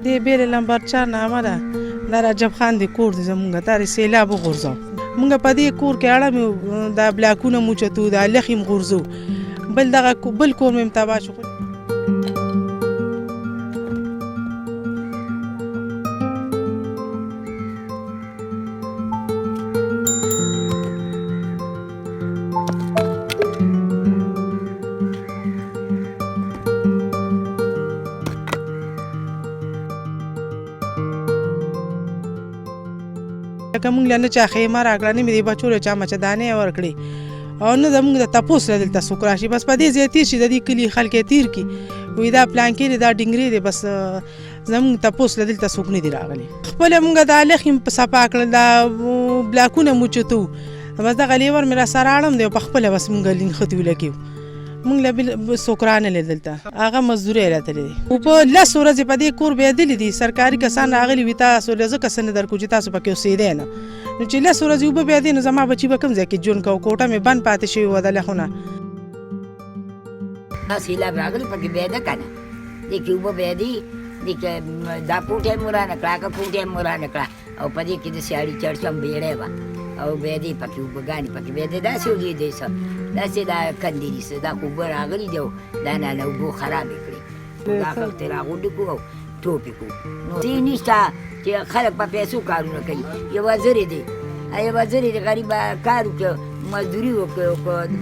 دې بیرې لمبر 4 نامه ده دا رجب خان د کور دی زمونږ دا د سیلاب وغورځو مونږ په دې کور کې اړه مې دا بلاکونه موچتو دا لخیم غورځو بل دغه بل کور مې تباه شو که مونږ له نه چا خیمه راکړه نه مې دې بچو له چا مچدانې ورکړې او نه زمونږ د تپوس له دلته څوک راشي بس په دې ځای تېر شي د دې کلي خلک یې تېر کړي وایي دا پلانکې دی دا ډنګرې دی بس زمونږ تپوس له دلته څوک نه دي راغلي خپله مونږ دا لخې مې صفا کړل دا بلاکونه مو چتو بس دغه لیور مې را سره اړم دی او په خپله بس مونږ لینښتې ولګېو مونږ له څوک رانهلې دلته هغه مزدورۍ راتللی دی خو په 10 ورځې په دې کور بېدلي دي سرکاري کسان راغلي وي تاسو له ځکه څه نه درکړو چې تاسو پکې اوسېدی نه نو چې 10 ورځې اوبه بېدې نو زما بچي به کوم ځای کې ژوند کوو کوټه مې بند پاتې شوې وه د لخونه سیلاب راغلی پکې بېده که نه دې کې اوبه بېدې دې کې دا پوټه یې مو رانه کړه هغه پوټه یې مو رانه کړه او په دې کې د سیاړي چړچم بیړۍ وه او بېدې پکې اوبهګانې پکې بېدې داسې ولیدې څه داسې دا کندې دي څه دا اوبه راغلي دي او دا نه اوبو خرابې کړې دا خلک ترې راغونډې کړو او ټوپې کړو نو دې نشته چې خلک په پیسو کارونه کوي یوه زرې دی یوه زرې دی غریب کار وکړي مزدوري وکړي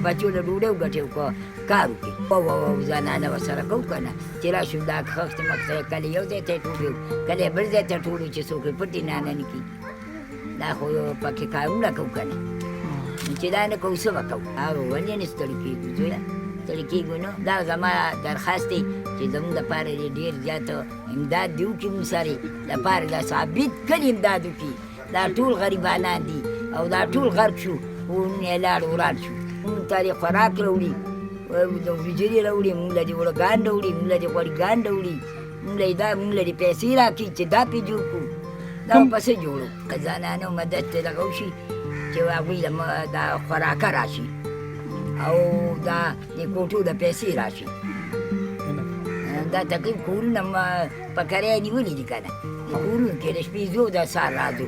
بچو له ډوډۍ وګټي وکړه کار وکړي او زنانه ورسره کوو که نه چې راشو دا خښتې مخته کله یو ځای ته یې ټوډۍ کله بل ځای ته ټوډۍ چې څوک یې پټې نانه نه کړي دا خو پکې کارونه کوو که نه چې دا نه کوو څه به کوو هغه ولې نه ستړي کېږو زویه ستړي کېږو نو دا زما درخواست دی چې زموږ دپاره دې ډېر زیات امداد دې وکړي موږ سره دپاره دا ثابت کلي امداد وکړي دا ټول غریبانان دي او دا ټول غرق شو ونه لاړ وران شو مونږ ته دې خوراک راوړي د وریجرې راوړي مونږ له دې اوړهګان راوړي مونږ له دې غوړیګان راوړي مونږ له دې پیسې راکړي چې دا پې جوړ کړو دا پسې جوړو که زنانو مدد ته دغه وشي چې هغوی له دا خوراکه راشي او دا د کوټو د پیسې راشي دا تقریب کورونه په کرایه نیولي دي که نه کورونو کې د شپې ځو د سهار راځو